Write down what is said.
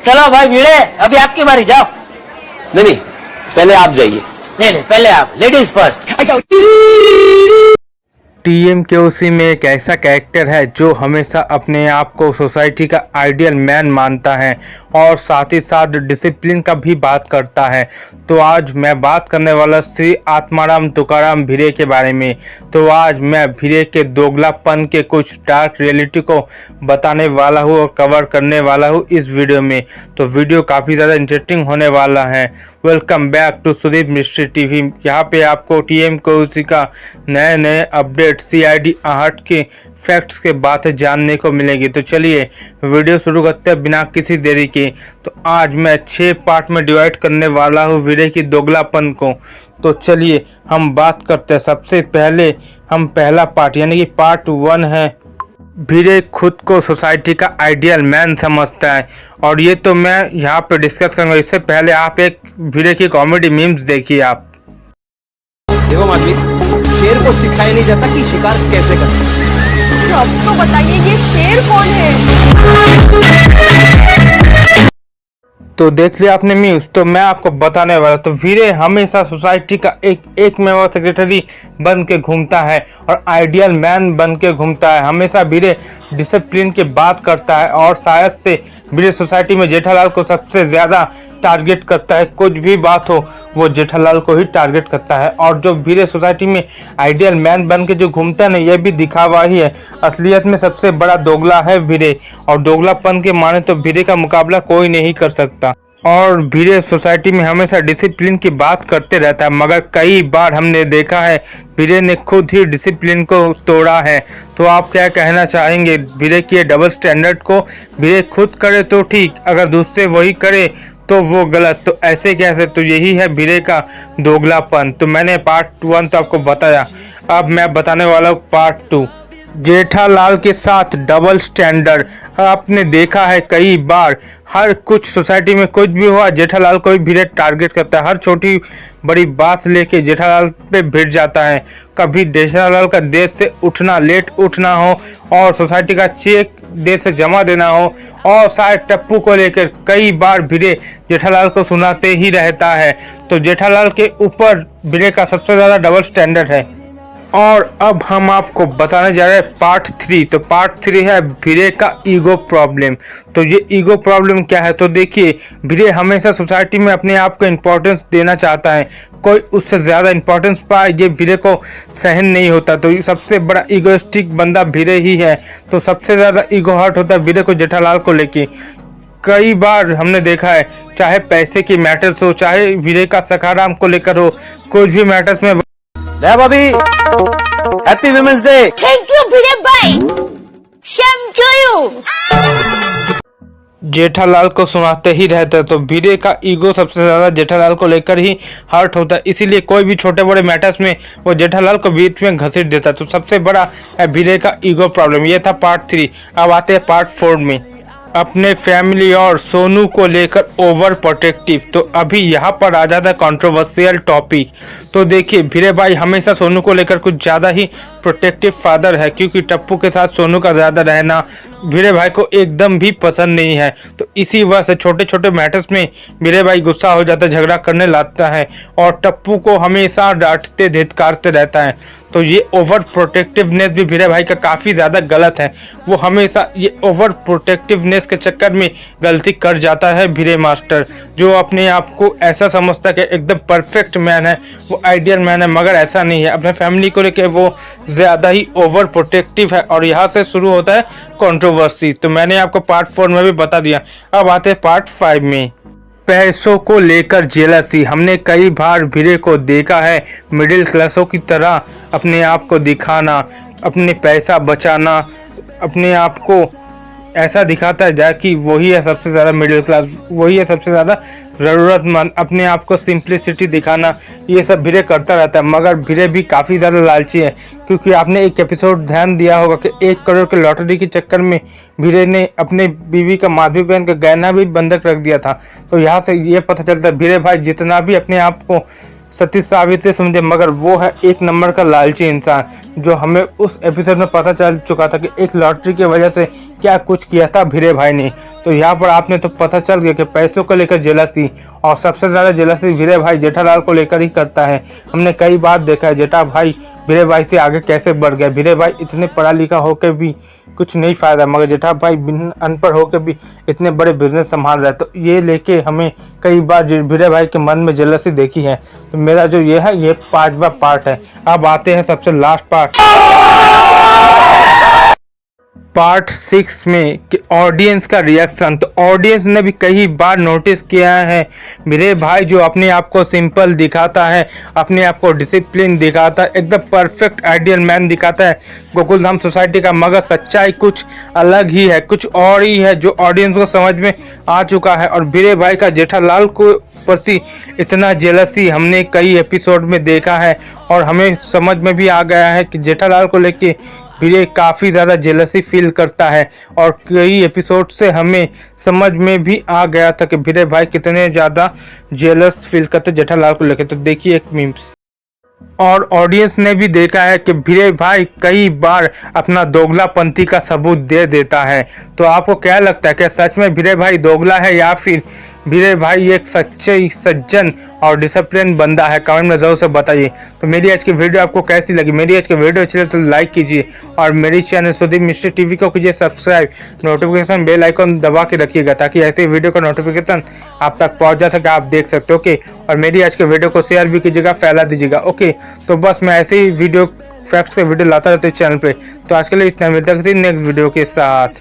चलो भाई भिड़े, अभी आपकी बारी, जाओ। नहीं नहीं, पहले आप जाइए। नहीं, पहले आप, लेडीज फर्स्ट। टीएमकेओसी में एक ऐसा कैरेक्टर है जो हमेशा अपने आप को सोसाइटी का आइडियल मैन मानता है और साथ ही साथ डिसिप्लिन का भी बात करता है। तो आज मैं बात करने वाला श्री आत्माराम तुकाराम भिरे के बारे में। तो आज मैं भिरे के दोगलापन के कुछ डार्क रियलिटी को बताने वाला हूँ और कवर करने वाला हूँ इस वीडियो में। तो वीडियो काफ़ी ज़्यादा इंटरेस्टिंग होने वाला है। Welcome back to Sudeep mystery TV. यहाँ पे आपको टीएमकेओसी का नए नए अपडेट सीआईडी आहट के फैक्ट्स के बातें जानने को मिलेगी। तो चलिए वीडियो शुरू करते हैं बिना किसी देरी के। तो आज मैं 6 पार्ट में डिवाइड करने वाला हूँ भिरे की दोगलापन को। तो चलिए हम बात करते हैं। सबसे पहले हम पहला पार्ट यानी कि पार्ट 1 है। भिरे खुद को सोसाइटी का आइडियल मैन समझता है और ये तो मैं यहाँ पे डिस्कस करूँगा। इससे पहले आप एक भिरे की कॉमेडी मीम्स देखिए। आप देखो माधवी, शेर को सिखाया नहीं जाता कि शिकार कैसे करना। तो अब तो बताइए ये शेर कौन है? तो देख लिया आपने मीम्स। तो मैं आपको बताने वाला। तो भिरे हमेशा सोसाइटी का एक मेवा सेक्रेटरी बन के घूमता है और आइडियल मैन बन के घूमता है। हमेशा भिरे डिसिप्लिन की बात करता है और शायद से भिरे सोसाइटी में जेठालाल को सबसे ज़्यादा टारगेट करता है। कुछ भी बात हो वो जेठालाल को ही टारगेट करता है। और जो भिरे सोसाइटी में आइडियल मैन बन के जो घूमता है ना, ये भी दिखावा ही है। असलियत में सबसे बड़ा दोगला है भिरे और दोगलापन के माने तो भिरे का मुकाबला कोई नहीं कर सकता। और भिरे सोसाइटी में हमेशा डिसिप्लिन की बात करते रहता है, मगर कई बार हमने देखा है भिरे ने खुद ही डिसिप्लिन को तोड़ा है। तो आप क्या कहना चाहेंगे भिरे के डबल स्टैंडर्ड को? भिरे खुद करे तो ठीक, अगर दूसरे वही करे तो वो गलत। तो ऐसे कैसे? तो यही है भिरे का दोगलापन। तो मैंने पार्ट 1 तो आपको बताया, अब मैं बताने वाला हूँ पार्ट 2। जेठालाल के साथ डबल स्टैंडर्ड आपने देखा है कई बार। हर कुछ सोसाइटी में कुछ भी हुआ जेठालाल को ही भिरे टारगेट करता है। हर छोटी बड़ी बात लेके जेठालाल पे भिड़ जाता है। कभी जेठालाल का देर से उठना, लेट उठना हो और सोसाइटी का चेक देर से जमा देना हो और शायद टप्पू को लेकर कई बार भिरे जेठालाल को सुनाते ही रहता है। तो जेठालाल के ऊपर भिरे का सबसे ज़्यादा डबल स्टैंडर्ड है। और अब हम आपको बताने जा रहे हैं पार्ट 3। तो पार्ट 3 है भिरे का ईगो प्रॉब्लम। तो ये ईगो प्रॉब्लम क्या है? तो देखिए, भिरे हमेशा सोसाइटी में अपने आप को इम्पोर्टेंस देना चाहता है। कोई उससे ज़्यादा इम्पोर्टेंस पाए ये भिरे को सहन नहीं होता। तो सबसे बड़ा ईगोइस्टिक बंदा भिरे ही है। तो सबसे ज़्यादा ईगो हर्ट होता है भिरे को जेठालाल को लेके। कई बार हमने देखा है, चाहे पैसे की मैटर्स हो, चाहे भिरे का सखाराम को लेकर हो, कुछ भी मैटर्स में। भाभी, happy women's day. Thank you Bhide भाई। Same to you. जेठालाल को सुनाते ही रहता है। तो भिरे का ईगो सबसे ज़्यादा जेठालाल को लेकर ही हर्ट होता है। इसीलिए कोई भी छोटे बड़े मैटर्स में वो जेठालाल को बीच में घसीट देता है। तो सबसे बड़ा है भिरे का ईगो प्रॉब्लम। ये था पार्ट 3। अब आते हैं पार्ट 4 में। अपने फैमिली और सोनू को लेकर ओवर प्रोटेक्टिव। तो अभी यहाँ पर आ जाता है कंट्रोवर्शियल टॉपिक। तो देखिए, भिरे भाई हमेशा सोनू को लेकर कुछ ज़्यादा ही प्रोटेक्टिव फादर है, क्योंकि टप्पू के साथ सोनू का ज़्यादा रहना भिरे भाई को एकदम भी पसंद नहीं है। तो इसी वजह से छोटे छोटे मैटर्स में भिरे भाई गुस्सा हो जाता है, झगड़ा करने लगता है और टप्पू को हमेशा डांटते धिक्कारते रहता है। तो ये ओवर प्रोटेक्टिवनेस भी भिरे भाई का काफ़ी ज़्यादा गलत है। वो हमेशा ये ओवर प्रोटेक्टिवनेस के चक्कर में गलती कर जाता है भिरे मास्टर, जो अपने आप को ऐसा समझता है कि एकदम परफेक्ट मैन है, वो आइडियल मैन है, मगर ऐसा नहीं है। अपने फैमिली को लेकर वो ज़्यादा ही ओवर प्रोटेक्टिव है और यहाँ से शुरू होता है कंट्रोवर्सी। तो मैंने आपको पार्ट 4 में भी बता दिया। अब आते हैं पार्ट 5 में। पैसों को लेकर जेलसी। हमने कई बार भिरे को देखा है मिडिल क्लासों की तरह अपने आप को दिखाना, अपने पैसा बचाना, अपने आप को ऐसा दिखाता है जाए कि वही है सबसे ज़्यादा मिडिल क्लास, वही है सबसे ज़्यादा ज़रूरतमंद, अपने आप को सिंप्लिसिटी दिखाना, ये सब भिरे करता रहता है। मगर भिरे भी काफ़ी ज़्यादा लालची है, क्योंकि आपने एक एपिसोड ध्यान दिया होगा कि 1 करोड़ के लॉटरी के चक्कर में भिरे ने अपने बीवी का माधवी बहन का गहना भी बंधक रख दिया था। तो यहाँ से ये पता चलता है भिरे भाई जितना भी अपने आप को सती सावित्री समझे, मगर वो है एक नंबर का लालची इंसान, जो हमें उस एपिसोड में पता चल चुका था कि एक लॉटरी की वजह से क्या कुछ किया था भिरे भाई ने। तो यहाँ पर आपने तो पता चल गया कि पैसों को लेकर जेलसी, और सबसे ज़्यादा जेलसी भिरे भाई जेठालाल को लेकर ही करता है। हमने कई बार देखा है जेठा भाई भिरे भाई से आगे कैसे बढ़ गया। भिरे भाई इतने पढ़ा लिखा होकर भी कुछ नहीं फ़ायदा, मगर जेठा भाई बिन अनपढ़ होकर भी इतने बड़े बिजनेस संभाल रहा है। तो ये लेके हमें कई बार भिरे भाई के मन में जेलसी देखी है। तो मेरा जो ये है, ये 5वां पार्ट है। अब आते हैं सबसे लास्ट पार्ट 6 में कि ऑडियंस का रिएक्शन। तो ऑडियंस ने भी कई बार नोटिस किया है मेरे भाई जो अपने आप को सिंपल दिखाता है, अपने आप को डिसिप्लिन दिखाता है, एकदम परफेक्ट आइडियल मैन दिखाता है गोकुलधाम सोसाइटी का, मगर सच्चाई कुछ अलग ही है, कुछ और ही है जो ऑडियंस को समझ में आ चुका है। और भिरे भाई का जेठालाल को प्रति इतना जेलसी हमने कई एपिसोड में देखा है, और हमें समझ में भी आ गया है कि जेठालाल को लेके भिरे काफ़ी ज़्यादा जेलसी फील करता है। और कई एपिसोड से हमें समझ में भी आ गया था कि भिरे भाई कितने ज़्यादा जेलस फील करते जेठालाल को लेके। तो देखिए एक मीम्स। और ऑडियंस ने भी देखा है कि भिरे भाई कई बार अपना दोगलापंथी का सबूत दे देता है। तो आपको क्या लगता है कि सच में भिरे भाई दोगला है या फिर भिरे भाई एक सच्चे सज्जन और डिसिप्लिन बंदा है? कमेंट में ज़रूर से बताइए। तो मेरी आज की वीडियो आपको कैसी लगी? मेरी आज की वीडियो अच्छी लगी तो लाइक कीजिए, और मेरी चैनल सुदीप मिस्ट्री टीवी को कीजिए सब्सक्राइब, नोटिफिकेशन बेल आइकन दबा के रखिएगा ताकि ऐसे वीडियो का नोटिफिकेशन आप तक पहुंच जा सके, आप देख सकते हो। ओके, और मेरी आज के वीडियो को शेयर भी कीजिएगा, फैला दीजिएगा। ओके, तो बस मैं ऐसे ही वीडियो फैक्ट्स के वीडियो लाता रहता हूँ चैनल पे। तो आज के लिए इतना, मिलता है किसी नेक्स्ट वीडियो के साथ।